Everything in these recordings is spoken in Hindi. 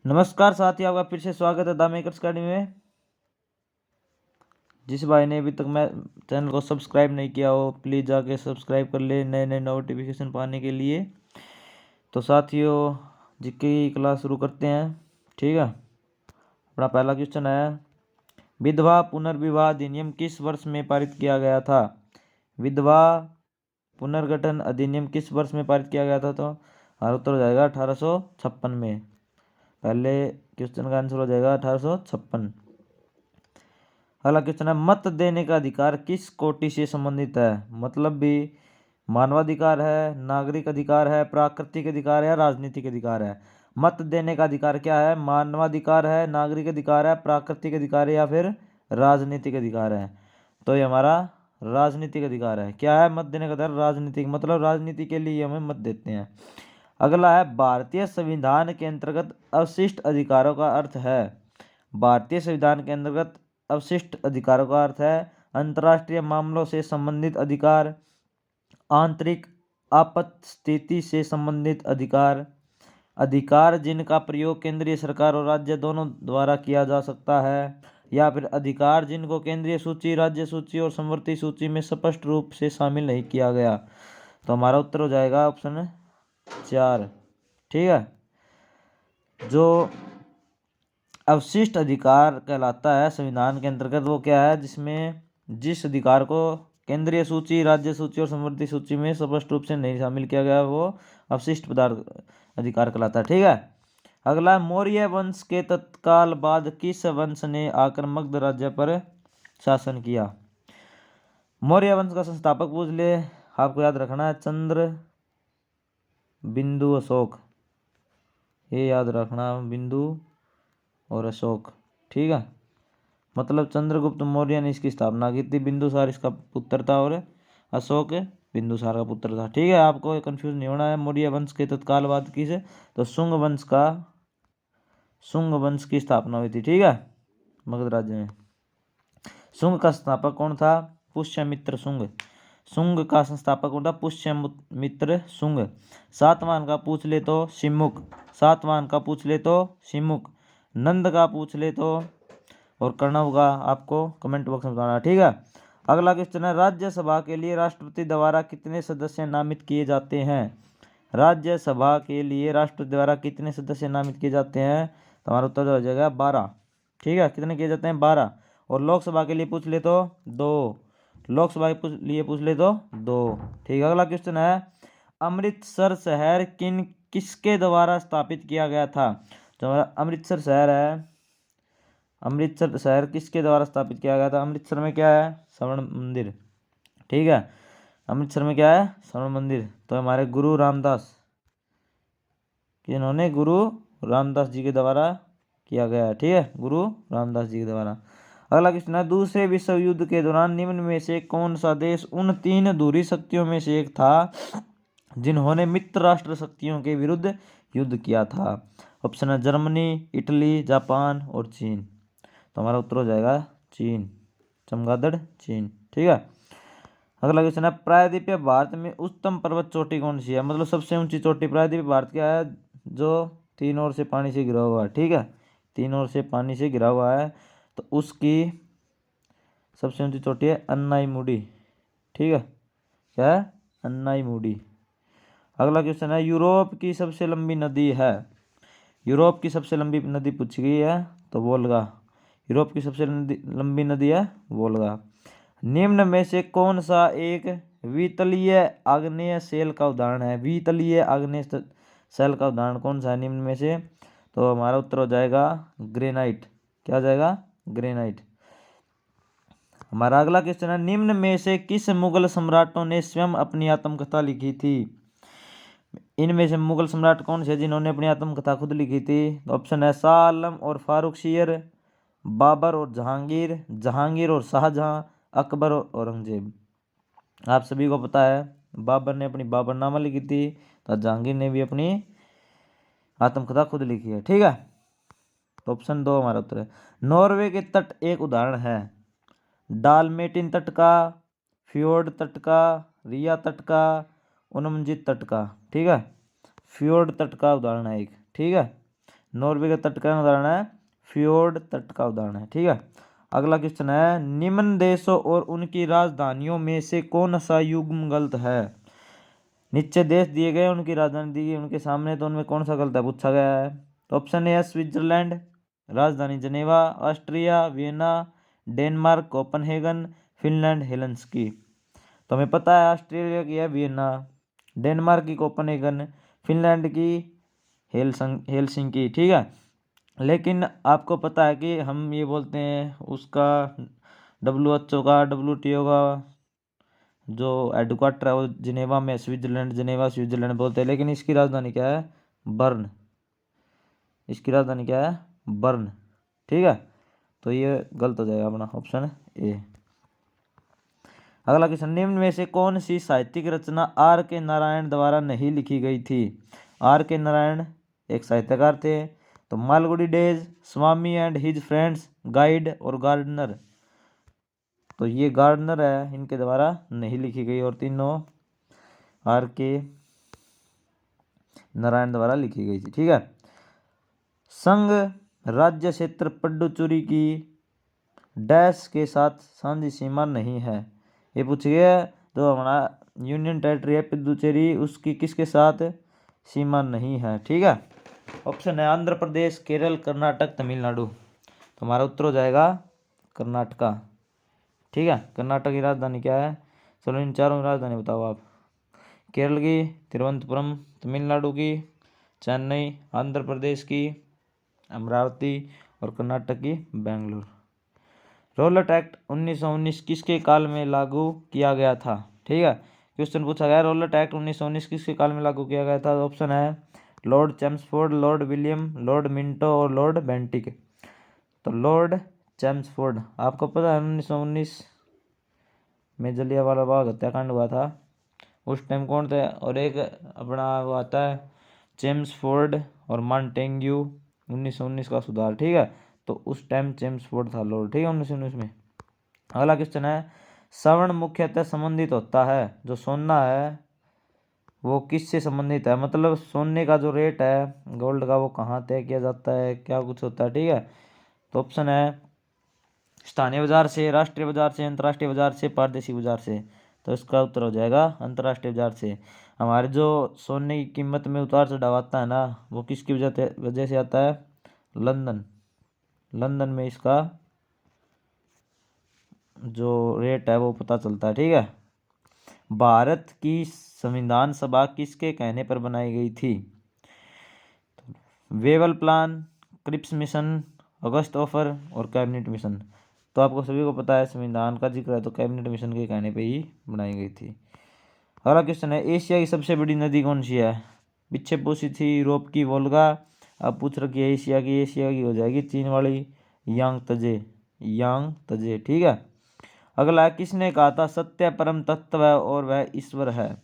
नमस्कार साथी, आपका फिर से स्वागत है द मेकर्स अकेडमी में। जिस भाई ने अभी तक मैं चैनल को सब्सक्राइब नहीं किया हो, प्लीज़ जाके सब्सक्राइब कर ले नए नए नोटिफिकेशन पाने के लिए। तो साथियों, जीके की क्लास शुरू करते हैं। ठीक है, अपना पहला क्वेश्चन है, विधवा पुनर्विवाह अधिनियम किस वर्ष में पारित किया गया था? विधवा पुनर्गठन अधिनियम किस वर्ष में पारित किया गया था? तो हमारा उत्तर हो जाएगा 1856 में। पहले क्वेश्चन का आंसर हो जाएगा 1856। अगला क्वेश्चन है, मत देने का अधिकार किस कोटि से संबंधित है? मतलब भी मानवाधिकार है, नागरिक अधिकार है, प्राकृतिक अधिकार है, राजनीतिक अधिकार है। मत देने का अधिकार क्या है? मानवाधिकार है, नागरिक अधिकार है, प्राकृतिक अधिकार है या फिर राजनीतिक अधिकार है? तो ये हमारा राजनीतिक अधिकार है। क्या है मत देने का अधिकार? राजनीतिक, मतलब राजनीति के लिए हमें मत देते हैं। अगला है, भारतीय संविधान के अंतर्गत अवशिष्ट अधिकारों का अर्थ है? भारतीय संविधान के अंतर्गत अवशिष्ट अधिकारों का अर्थ है अंतर्राष्ट्रीय मामलों से संबंधित अधिकार, आंतरिक आपात स्थिति से संबंधित अधिकार, अधिकार जिनका प्रयोग केंद्रीय सरकार और राज्य दोनों द्वारा किया जा सकता है, या फिर अधिकार जिनको केंद्रीय सूची, राज्य सूची और समवर्ती सूची में स्पष्ट रूप से शामिल नहीं किया गया। तो हमारा उत्तर हो जाएगा ऑप्शन 4। ठीक है, जो अवशिष्ट अधिकार कहलाता है संविधान के अंतर्गत वो क्या है? जिसमें जिस अधिकार को केंद्रीय सूची, राज्य सूची और समवर्ती सूची में स्पष्ट रूप से नहीं शामिल किया गया वो अवशिष्ट पदार्थ अधिकार कहलाता है। ठीक है, अगला, मौर्य वंश के तत्काल बाद किस वंश ने आकर मगध राज्य पर शासन किया? मौर्य वंश का संस्थापक पूछ ले, आपको याद रखना है चंद्र बिंदु अशोक। ये याद रखना, बिंदु और अशोक। ठीक है, मतलब चंद्रगुप्त मौर्य ने इसकी स्थापना की थी। बिंदुसार इसका पुत्र था और अशोक बिंदुसार का पुत्र था। ठीक है, आपको कंफ्यूज नहीं होना है। मौर्य वंश के तत्काल बाद किसे? तो शुंग वंश की स्थापना हुई थी। ठीक है, मगध राज्य में। शुंग का संस्थापक कौन था? पुष्यमित्र शुंग। शुंग का संस्थापक कौन था? पुष्यमित्र शुंग। सातवाहन का पूछ ले तो शिमुक। सातवाहन का पूछ ले तो शिमुक। नंद का पूछ ले तो, और कर्णव का आपको कमेंट बॉक्स में बताना। ठीक है, अगला क्वेश्चन है, राज्यसभा के लिए राष्ट्रपति द्वारा कितने सदस्य नामित किए जाते हैं? राज्यसभा के लिए राष्ट्रपति द्वारा कितने सदस्य नामित किए जाते हैं? तो हमारा उत्तर हो जाएगा 12। ठीक है, कितने किए जाते हैं? 12। और लोकसभा के लिए पूछ ले तो 2। लोकसभा के लिए पूछ ले तो 2। ठीक है, अगला क्वेश्चन है, अमृतसर शहर किसके द्वारा स्थापित किया गया था? जो हमारा अमृतसर शहर है, अमृतसर शहर किसके द्वारा स्थापित किया गया था? अमृतसर में क्या है? स्वर्ण मंदिर। ठीक है, अमृतसर में क्या है? स्वर्ण मंदिर। तो हमारे गुरु रामदास, इन्होंने गुरु रामदास जी के द्वारा किया गया है। ठीक है, गुरु रामदास जी के द्वारा। अगला क्वेश्चन है, दूसरे विश्व युद्ध के दौरान निम्न में से कौन सा देश उन 3 धुरी शक्तियों में से एक था जिन्होंने मित्र राष्ट्र शक्तियों के विरुद्ध युद्ध किया था? ऑप्शन है जर्मनी, इटली, जापान और चीन। तो हमारा उत्तर हो जाएगा चीन, चमगादड़ चीन। ठीक है, अगला क्वेश्चन है, प्रायद्वीपीय भारत में उच्चतम पर्वत चोटी कौन सी है? मतलब सबसे ऊंची चोटी प्रायद्वीपीय भारत क्या है? जो 3 ओर से पानी से घिरा हुआ है। ठीक है, 3 ओर से पानी से घिरा हुआ है, तो उसकी सबसे ऊंची चोटी है अन्नाईमुडी। ठीक है, क्या है? अन्नाईमुडी। अगला क्वेश्चन है, यूरोप की सबसे लंबी नदी है? यूरोप की सबसे लंबी नदी पूछी गई है, तो वोल्गा। यूरोप की सबसे लंबी नदी है वोल्गा। निम्न में से कौन सा एक वितलीय आग्नेय शेल का उदाहरण है? वितलीय आग्नेय शेल का उदाहरण कौन सा है निम्न में से? तो हमारा उत्तर हो जाएगा ग्रेनाइट। क्या हो जाएगा? ग्रेनाइट। हमारा अगला क्वेश्चन है, निम्न में से किस मुगल सम्राटों ने स्वयं अपनी आत्मकथा लिखी थी? इनमें से मुगल सम्राट कौन से जिन्होंने अपनी आत्मकथा खुद लिखी थी? तो ऑप्शन है शाह आलम और फारूक शेर, बाबर और जहांगीर, जहांगीर और शाहजहां, अकबर और औरंगजेब। आप सभी को पता है बाबर ने अपनी बाबरनामा लिखी थी, तो जहांगीर ने भी अपनी आत्मकथा खुद लिखी है। ठीक है, तो ऑप्शन 2 हमारा उत्तर है। नॉर्वे के तट एक उदाहरण है? डालमेटिन तट का, फ्योर्ड तट का, रिया तट का, उन्मजित तट का। ठीक है, फ्योर्ड तट का उदाहरण है एक। ठीक है, नॉर्वे का तट का उदाहरण है फ्योर्ड तट का उदाहरण है। ठीक है, अगला क्वेश्चन है निम्न देशों और उनकी राजधानियों में से कौन सा युग्म गलत है। नीचे देश दिए गए, उनकी राजधानी दी गई उनके सामने, तो उनमें कौन सा गलत है पूछा गया है। तो ऑप्शन ए स्विट्जरलैंड, राजधानी Geneva, Austria Vienna, Denmark Copenhagen, Finland Helsinki. तो हमें पता है ऑस्ट्रेलिया की है वियना, डेनमार्क की कोपनहेगन, फिनलैंड की हेलसिंकी। ठीक है, लेकिन आपको पता है कि हम ये बोलते हैं उसका WHO का WTO का जो हेडक्वार्टर है वो जिनेवा में, स्विट्जरलैंड, जिनेवा स्विट्जरलैंड बोलते हैं, लेकिन इसकी राजधानी क्या है बर्न। इसकी राजधानी क्या है बर्न। ठीक है, तो ये गलत हो जाएगा अपना ऑप्शन ए। अगला क्वेश्चन निम्न में से कौन सी साहित्यिक रचना आर के नारायण द्वारा नहीं लिखी गई थी। आर के नारायण एक साहित्यकार थे। तो Malgudi days, Swami and his friends, guide और गार्डनर। तो ये गार्डनर है, इनके द्वारा नहीं लिखी गई और तीनों आर के नारायण द्वारा लिखी गई थी। ठीक है, संघ राज्य क्षेत्र पुडुचेरी की डैश के साथ साझी सीमा नहीं है। ये पूछ गया तो हमारा यूनियन टेरिटरी है पुडुचेरी, उसकी किसके साथ सीमा नहीं है। ठीक है, ऑप्शन है आंध्र प्रदेश, केरल, कर्नाटक, तमिलनाडु। तो हमारा उत्तर हो जाएगा कर्नाटका। ठीक है, कर्नाटक की राजधानी क्या है, चलो इन चारों की राजधानी बताओ आप। केरल की तिरुवनंतपुरम, तमिलनाडु की चेन्नई, आंध्र प्रदेश की अमरावती और कर्नाटक की बेंगलुरु। रोलट एक्ट 1919 किसके काल में लागू किया गया था। ठीक है, क्वेश्चन पूछा गया रोलट एक्ट 1919 किसके काल में लागू किया गया था। ऑप्शन है Lord Chelmsford, Lord William, Lord Minto और लॉर्ड बेंटिक। तो लॉर्ड चैम्सफोर्ड, आपको पता है 1919 में जलियांवाला बाग हत्याकांड हुआ था, उस टाइम कौन थे। और एक अपना वो आता है चैम्सफोर्ड और मॉन्टेग्यू 1919 का सुधार। ठीक है, तो उस टाइम चैम्सफोर्ड था लॉर्ड। ठीक है, 1919 में। अगला क्वेश्चन है स्वर्ण मुख्यतः संबंधित होता है, जो सोना है वो किससे संबंधित है, मतलब सोने का जो रेट है गोल्ड का वो कहाँ तय किया जाता है, क्या कुछ होता है। ठीक है, तो ऑप्शन है स्थानीय बाजार से, राष्ट्रीय बाजार से, अंतर्राष्ट्रीय बाजार से, पारदेशी बाजार से। तो इसका उत्तर हो जाएगा अंतर्राष्ट्रीय बाजार से। हमारे जो सोने की कीमत में उतार चढ़ाव आता है ना, वो किसकी वजह से आता है, लंदन। लंदन में इसका जो रेट है वो पता चलता है। ठीक है, भारत की संविधान सभा किसके कहने पर बनाई गई थी। वेवल प्लान, क्रिप्स मिशन, अगस्त ऑफर और कैबिनेट मिशन। तो आपको सभी को पता है संविधान का जिक्र है तो कैबिनेट मिशन के कहने पे ही बनाई गई थी। अगला क्वेश्चन है एशिया की सबसे बड़ी नदी कौन सी है। पीछे पूछी थी यूरोप की वोल्गा, अब पूछ रखी है एशिया की। एशिया की हो जाएगी चीन वाली यांग तजे, यांग तजे। ठीक है, अगला है किसने कहा था सत्य परम तत्व है और वह ईश्वर है।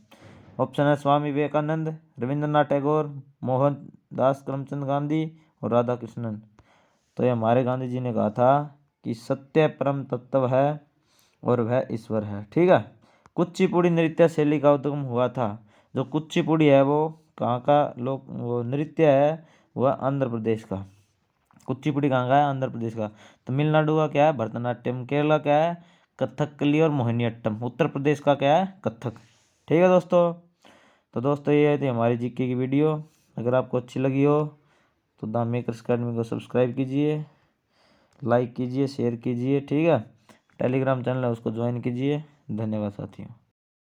ऑप्शन है स्वामी विवेकानंद, रविंद्रनाथ टैगोर, मोहनदास करमचंद गांधी और राधा कृष्णन। तो ये हमारे गांधी जी ने कहा था कि सत्य परम तत्व है और वह ईश्वर है। ठीक है, कुचिपुड़ी नृत्य शैली का उद्गम हुआ था। जो कुचिपुड़ी है वो कहाँ का लोक वो नृत्य है, वह आंध्र प्रदेश का। कुचिपुड़ी कहाँ का है, आंध्र प्रदेश का। तमिलनाडु का क्या है भरतनाट्यम, केरला क्या है कथकली और मोहिनीअट्टम, उत्तर प्रदेश का क्या है कथक। ठीक है दोस्तों, तो दोस्तों ये थी हमारी जीके की वीडियो। अगर आपको अच्छी लगी हो तो द मेकर्स अकेडमी को सब्सक्राइब कीजिए, लाइक कीजिए, शेयर कीजिए। ठीक है, टेलीग्राम चैनल है उसको ज्वाइन कीजिए। धन्यवाद साथियों।